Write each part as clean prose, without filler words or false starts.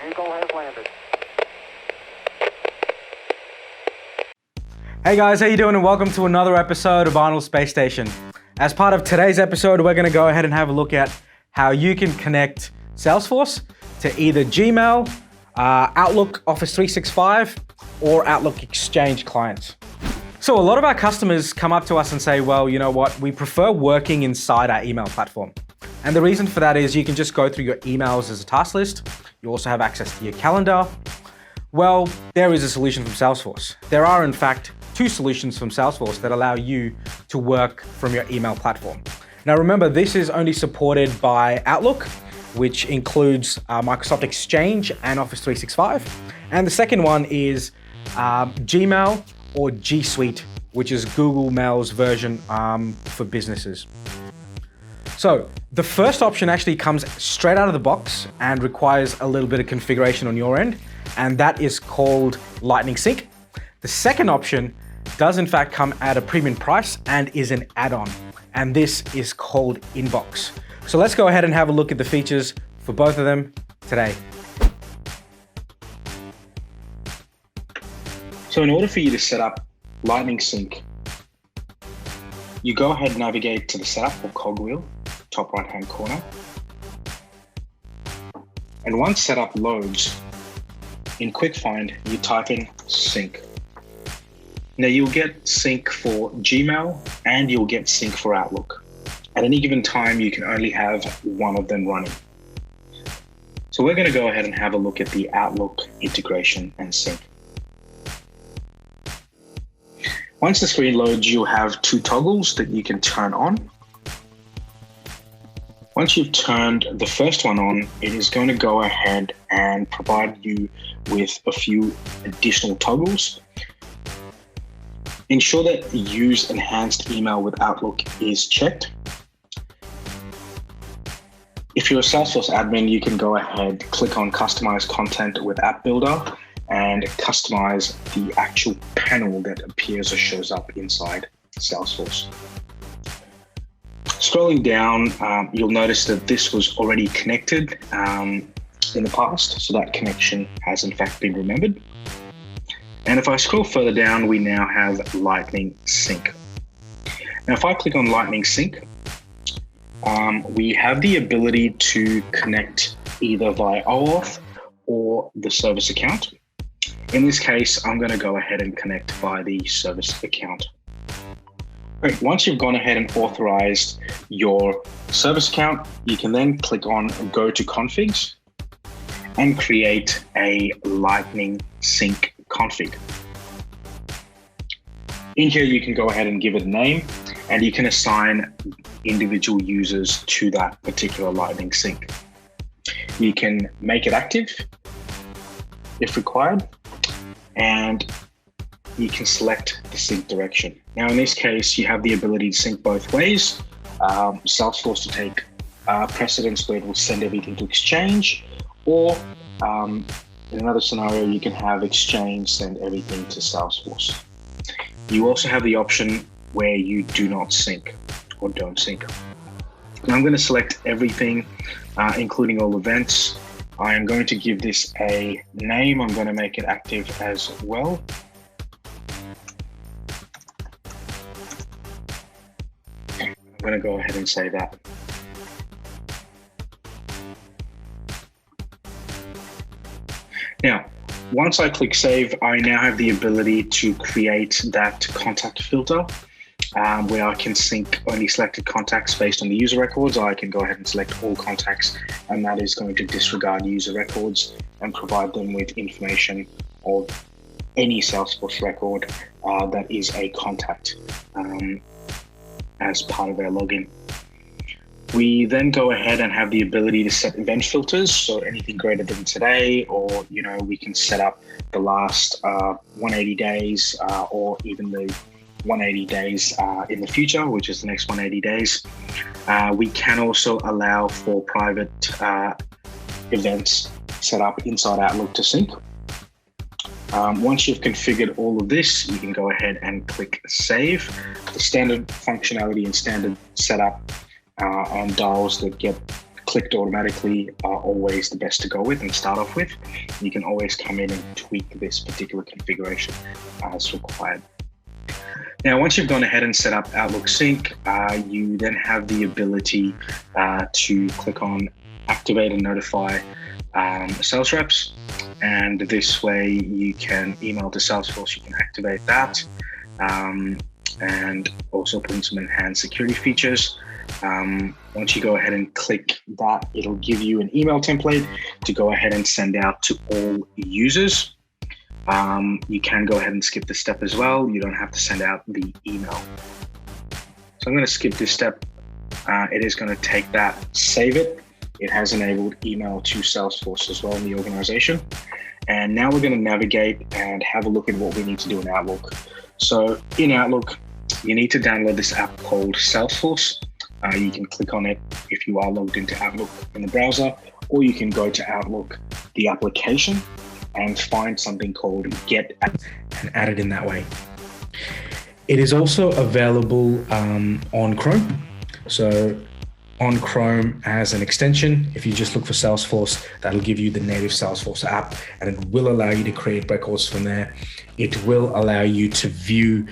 Eagle has landed. Hey guys, how you doing? And welcome to another episode of Arnold Space Station. As part of today's episode, we're going to go ahead and have a look at how you can connect Salesforce to either Gmail, Outlook Office 365, or Outlook Exchange clients. So a lot of our customers come up to us and say, well, you know what, we prefer working inside our email platform. And the reason for that is you can just go through your emails as a task list. You also have access to your calendar. Well, there is a solution from Salesforce. There are, in fact, two solutions from Salesforce that allow you to work from your email platform. Now remember, this is only supported by Outlook, which includes Microsoft Exchange and Office 365. And the second one is Gmail or G Suite, which is Google Mail's version for businesses. So the first option actually comes straight out of the box and requires a little bit of configuration on your end, and that is called Lightning Sync. The second option does in fact come at a premium price and is an add-on, and this is called Inbox. So let's go ahead and have a look at the features for both of them today. So in order for you to set up Lightning Sync, you go ahead and navigate to the setup or cogwheel, top right-hand corner. And once setup loads, in Quick Find, you type in sync. Now you'll get sync for Gmail and you'll get sync for Outlook. At any given time, you can only have one of them running. So we're going to go ahead and have a look at the Outlook integration and sync. Once the screen loads, you'll have two toggles that you can turn on. Once you've turned the first one on, it is going to go ahead and provide you with a few additional toggles. Ensure that Use Enhanced Email with Outlook is checked. If you're a Salesforce admin, you can go ahead, click on Customize Content with App Builder and customize the actual panel that appears or shows up inside Salesforce. Scrolling down, you'll notice that this was already connected in the past, so that connection has in fact been remembered. And if I scroll further down, we now have Lightning Sync. Now, if I click on Lightning Sync, we have the ability to connect either via OAuth or the service account. In this case, I'm going to go ahead and connect via the service account. Great. Once you've gone ahead and authorized your service account, you can then click on Go to Configs and create a Lightning Sync config. In here, you can go ahead and give it a name, and you can assign individual users to that particular Lightning Sync. You can make it active if required, and you can select the sync direction. Now, in this case, you have the ability to sync both ways. Salesforce to take precedence where it will send everything to Exchange, or in another scenario, you can have Exchange send everything to Salesforce. You also have the option where you do not sync or don't sync. Now I'm going to select everything, including all events. I am going to give this a name. I'm going to make it active as well. I'm going to go ahead and say that. Now, once I click save, I now have the ability to create that contact filter where I can sync only selected contacts based on the user records. I can go ahead and select all contacts, and that is going to disregard user records and provide them with information of any Salesforce record that is a contact as part of their login. We then go ahead and have the ability to set event filters, so anything greater than today, or we can set up the last 180 days or even the 180 days in the future, which is the next 180 days. We can also allow for private events set up inside Outlook to sync. Once you've configured all of this, you can go ahead and click save. The standard functionality and standard setup and dials that get clicked automatically are always the best to go with and start off with. You can always come in and tweak this particular configuration as required. Now, once you've gone ahead and set up Outlook Sync, you then have the ability to click on Activate and Notify sales reps. And this way you can email to Salesforce, you can activate that, and also put in some enhanced security features. Once you go ahead and click that, it'll give you an email template to go ahead and send out to all users. You can go ahead and skip this step as well. You don't have to send out the email. So I'm going to skip this step. It is going to take that, save it. It has enabled email to Salesforce as well in the organization. And now we're going to navigate and have a look at what we need to do in Outlook. So in Outlook, you need to download this app called Salesforce. You can click on it if you are logged into Outlook in the browser, or you can go to Outlook, the application, and find something called Get and add it in that way. It is also available on Chrome. So on Chrome as an extension, if you just look for Salesforce, that'll give you the native Salesforce app, and it will allow you to create records from there. It will allow you to view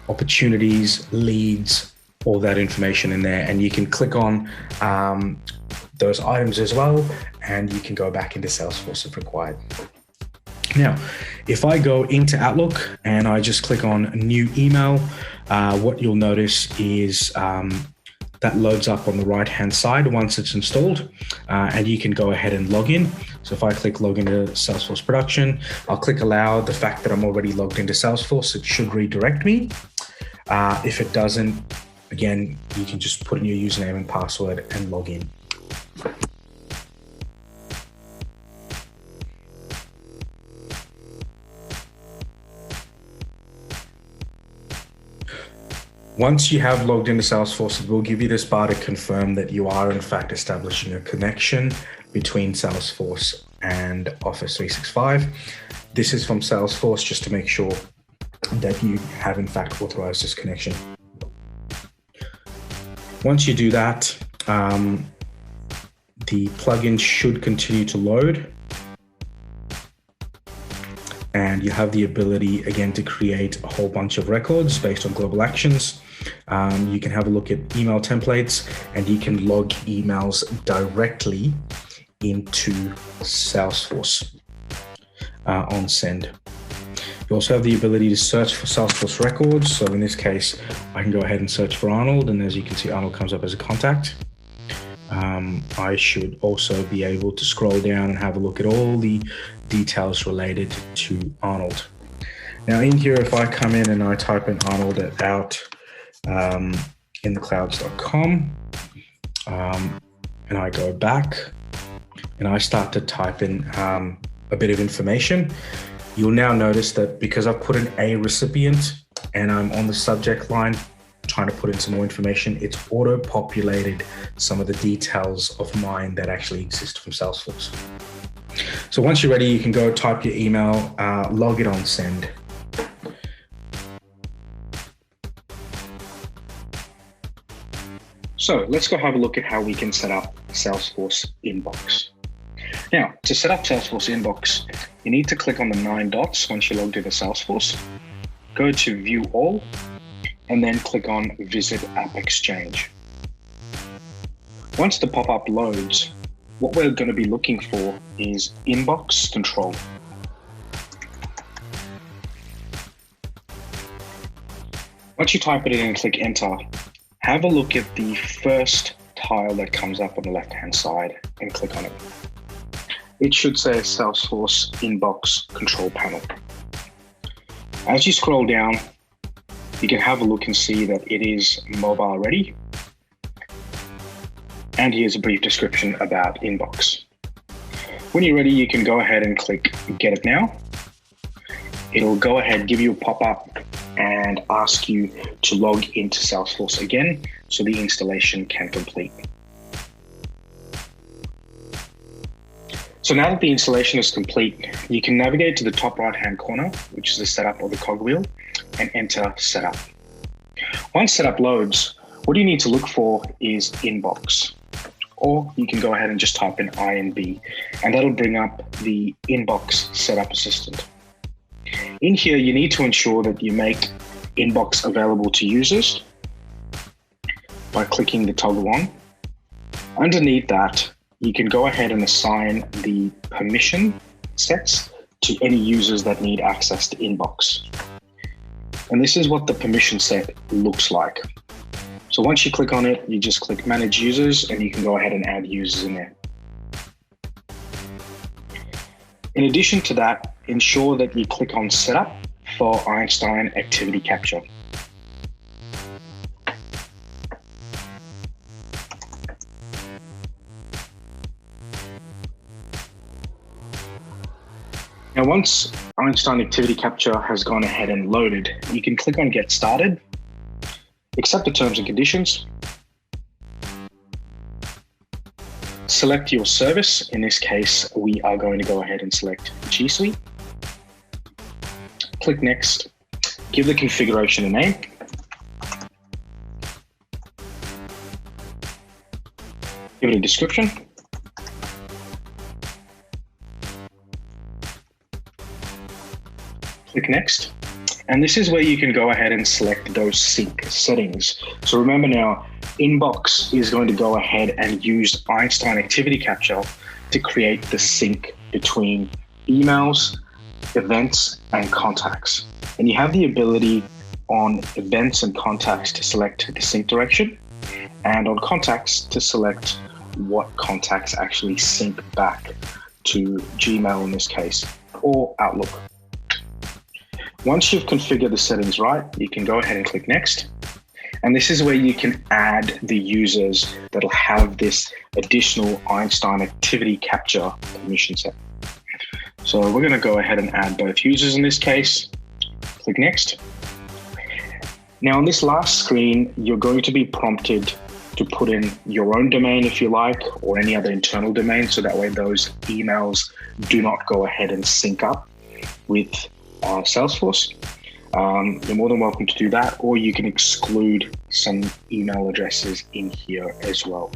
opportunities, leads, all that information in there, and you can click on those items as well, and you can go back into Salesforce if required. Now, if I go into Outlook and I just click on New Email, what you'll notice is that loads up on the right-hand side once it's installed, and you can go ahead and log in. So if I click log into Salesforce production, I'll click allow. The fact that I'm already logged into Salesforce, it should redirect me. If it doesn't, again, you can just put in your username and password and log in. Once you have logged into Salesforce, it will give you this bar to confirm that you are in fact establishing a connection between Salesforce and Office 365. This is from Salesforce just to make sure that you have in fact authorized this connection. Once you do that, the plugin should continue to load, and you have the ability again to create a whole bunch of records based on global actions. You can have a look at email templates, and you can log emails directly into Salesforce on send. You also have the ability to search for Salesforce records. So in this case, I can go ahead and search for Arnold, and as you can see, Arnold comes up as a contact. I should also be able to scroll down and have a look at all the details related to Arnold. Now in here, if I come in and I type in Arnold at outintheclouds.com, and I go back and I start to type in a bit of information, you'll now notice that because I've put in a recipient and I'm on the subject line trying to put in some more information, it's auto-populated some of the details of mine that actually exist from Salesforce. So once you're ready, you can go type your email, log it on send. So let's go have a look at how we can set up Salesforce Inbox. Now, to set up Salesforce Inbox, you need to click on the 9 dots once you're logged into Salesforce, go to View All, and then click on Visit App Exchange. Once the pop-up loads, what we're going to be looking for is Inbox Control. Once you type it in and click Enter, have a look at the first tile that comes up on the left-hand side and click on it. It should say Salesforce Inbox Control Panel. As you scroll down, you can have a look and see that it is mobile ready. And here's a brief description about Inbox. When you're ready, you can go ahead and click Get It Now. It'll go ahead, give you a pop-up and ask you to log into Salesforce again so the installation can complete. So now that the installation is complete, you can navigate to the top right-hand corner, which is the setup or the cogwheel, and enter Setup. Once Setup loads, what you need to look for is Inbox. or you can go ahead and just type in INB, and that'll bring up the inbox setup assistant. In here, you need to ensure that you make inbox available to users by clicking the toggle on. Underneath that, you can go ahead and assign the permission sets to any users that need access to inbox. And this is what the permission set looks like. So once you click on it, you just click manage users and you can go ahead and add users in there. In addition to that, ensure that you click on setup for Einstein activity capture. Now, once Einstein Activity Capture has gone ahead and loaded, you can click on Get Started, accept the terms and conditions, select your service. In this case, we are going to go ahead and select G Suite. Click Next, give the configuration a name. Give it a description. Click Next. And this is where you can go ahead and select those sync settings. So remember now, Inbox is going to go ahead and use Einstein Activity Capture to create the sync between emails, events, and contacts. And you have the ability on events and contacts to select the sync direction, and on contacts to select what contacts actually sync back to Gmail in this case, or Outlook. Once you've configured the settings right, you can go ahead and click Next. And this is where you can add the users that'll have this additional Einstein Activity Capture permission set. So we're going to go ahead and add both users in this case. Click Next. Now on this last screen, you're going to be prompted to put in your own domain if you like, or any other internal domain, so that way those emails do not go ahead and sync up with Salesforce. You're more than welcome to do that, or you can exclude some email addresses in here as well.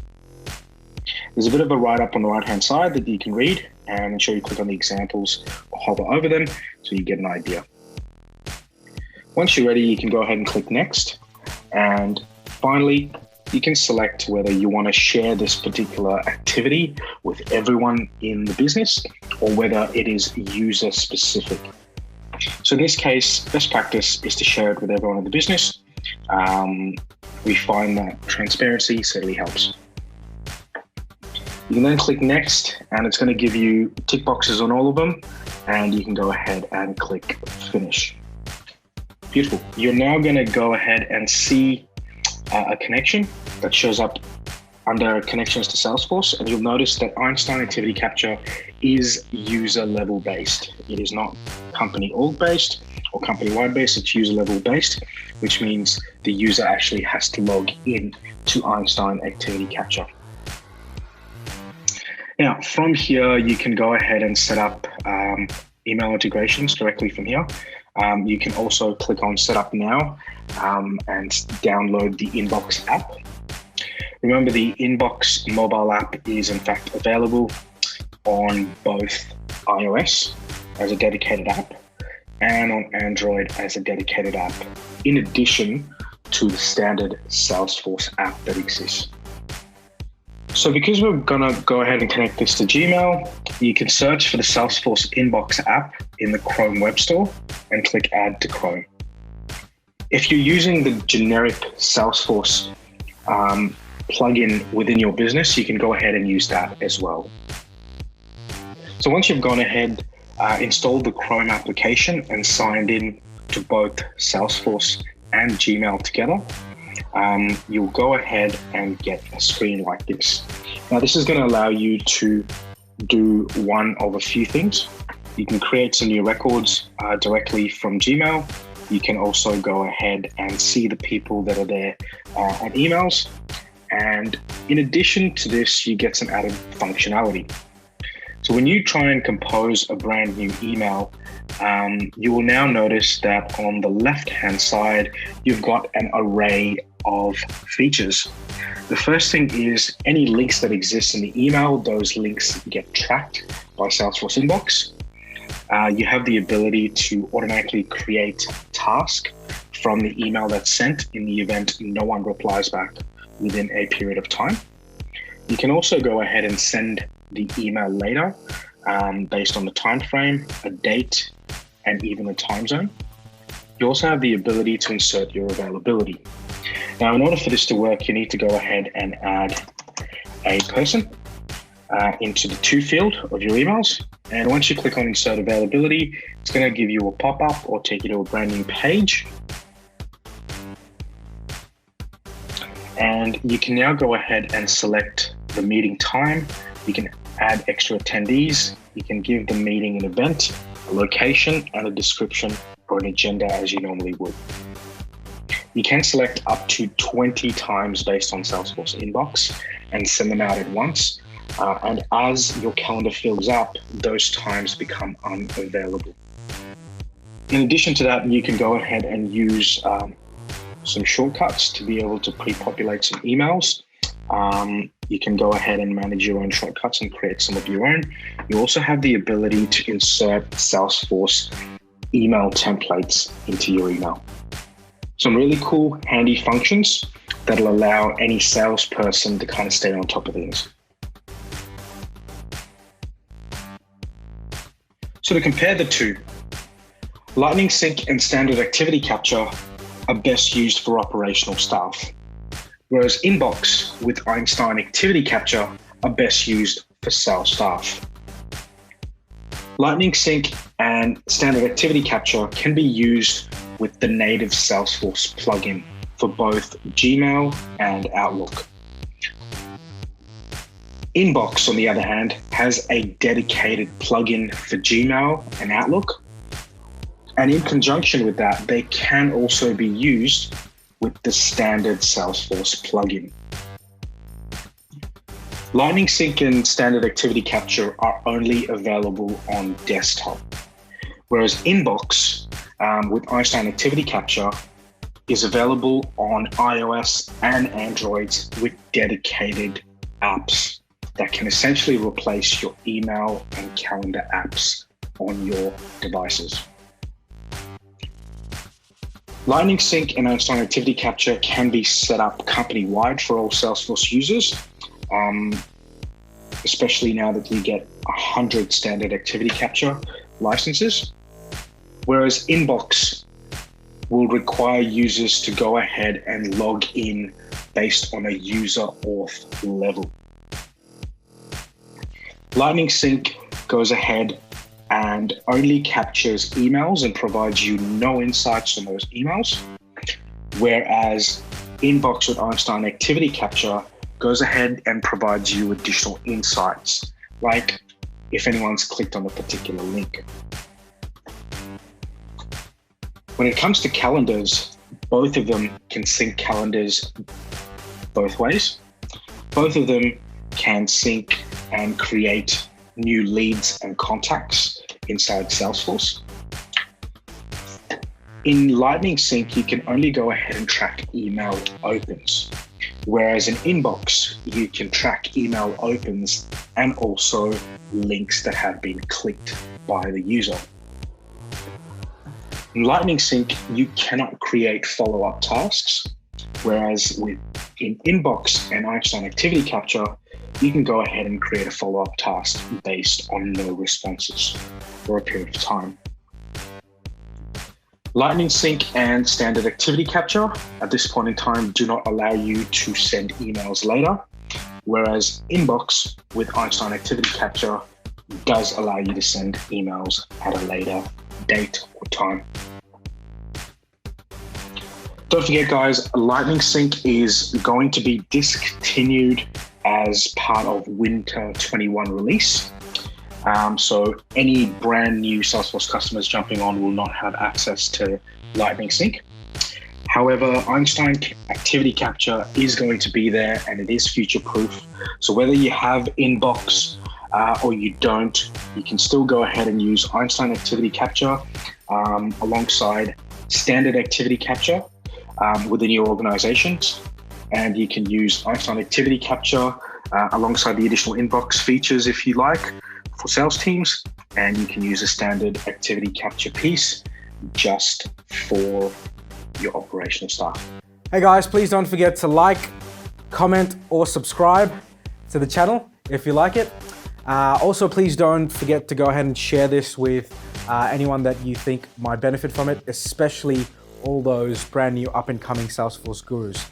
There's a bit of a write-up on the right-hand side that you can read, and ensure you click on the examples or hover over them so you get an idea. Once you're ready, you can go ahead and click Next. And finally, you can select whether you want to share this particular activity with everyone in the business or whether it is user specific. So in this case, best practice is to share it with everyone in the business. We find that transparency certainly helps. You can then click Next, and it's going to give you tick boxes on all of them, and you can go ahead and click Finish. Beautiful. You're now going to go ahead and see a connection that shows up under Connections to Salesforce, and you'll notice that Einstein Activity Capture is user level based. It is not company org based or company wide based, it's user level based, which means the user actually has to log in to Einstein Activity Capture. Now, from here, you can go ahead and set up email integrations directly from here. You can also click on Set Up Now and download the Inbox app. Remember, the Inbox mobile app is in fact available on both iOS as a dedicated app and on Android as a dedicated app, in addition to the standard Salesforce app that exists. So because we're going to go ahead and connect this to Gmail, you can search for the Salesforce Inbox app in the Chrome Web Store and click Add to Chrome. If you're using the generic Salesforce plugin within your business, you can go ahead and use that as well. So once you've gone ahead, installed the Chrome application and signed in to both Salesforce and Gmail together, you'll go ahead and get a screen like this. Now, this is going to allow you to do one of a few things. You can create some new records directly from Gmail. You can also go ahead and see the people that are there on emails. And in addition to this, you get some added functionality. So when you try and compose a brand new email, you will now notice that on the left-hand side, you've got an array of features. The first thing is any links that exist in the email, those links get tracked by Salesforce Inbox. You have the ability to automatically create task from the email that's sent in the event no one replies back within a period of time. You can also go ahead and send the email later based on the time frame, a date, and even the time zone. You also have the ability to insert your availability. Now, in order for this to work, you need to go ahead and add a person into the to field of your emails. And once you click on insert availability, it's going to give you a pop-up or take you to a brand new page. And you can now go ahead and select the meeting time. You can add extra attendees. You can give the meeting an event, a location, and a description or an agenda as you normally would. You can select up to 20 times based on Salesforce Inbox and send them out at once. And as your calendar fills up, those times become unavailable. In addition to that, you can go ahead and use some shortcuts to be able to pre-populate some emails. You can go ahead and manage your own shortcuts and create some of your own. You also have the ability to insert Salesforce email templates into your email. Some really cool, handy functions that'll allow any salesperson to kind of stay on top of things. So to compare the two, Lightning Sync and Standard Activity Capture are best used for operational staff, whereas Inbox with Einstein Activity Capture are best used for sales staff. Lightning Sync and Standard Activity Capture can be used with the native Salesforce plugin for both Gmail and Outlook. Inbox, on the other hand, has a dedicated plugin for Gmail and Outlook. And in conjunction with that, they can also be used with the standard Salesforce plugin. Lightning Sync and Standard Activity Capture are only available on desktop, whereas Inbox with Einstein Activity Capture is available on iOS and Androids with dedicated apps that can essentially replace your email and calendar apps on your devices. Lightning Sync and Einstein Activity Capture can be set up company-wide for all Salesforce users, especially now that you get 100 Standard Activity Capture licenses, whereas Inbox will require users to go ahead and log in based on a user auth level. Lightning Sync goes ahead and only captures emails and provides you no insights on those emails, whereas Inbox with Einstein Activity Capture goes ahead and provides you additional insights, like if anyone's clicked on a particular link. When it comes to calendars, both of them can sync calendars both ways. Both of them can sync and create new leads and contacts inside Salesforce. In Lightning Sync, you can only go ahead and track email opens, whereas in Inbox, you can track email opens and also links that have been clicked by the user. In Lightning Sync, you cannot create follow-up tasks, whereas in Inbox and Einstein Activity Capture, you can go ahead and create a follow-up task based on no responses for a period of time. Lightning Sync and Standard Activity Capture at this point in time do not allow you to send emails later, whereas Inbox with Einstein Activity Capture does allow you to send emails at a later date or time. Don't forget, guys, Lightning Sync is going to be discontinued as part of Winter 21 release. So any brand new Salesforce customers jumping on will not have access to Lightning Sync. However, Einstein Activity Capture is going to be there and it is future-proof. So whether you have Inbox or you don't, you can still go ahead and use Einstein Activity Capture alongside Standard Activity Capture. within your organizations. And you can use Einstein activity capture alongside the additional inbox features if you like for sales teams. And you can use a standard activity capture piece just for your operational staff. Hey guys, please don't forget to like, comment, or subscribe to the channel if you like it. Also, please don't forget to go ahead and share this with anyone that you think might benefit from it, especially all those brand new up and coming Salesforce gurus.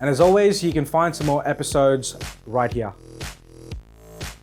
And as always, you can find some more episodes right here.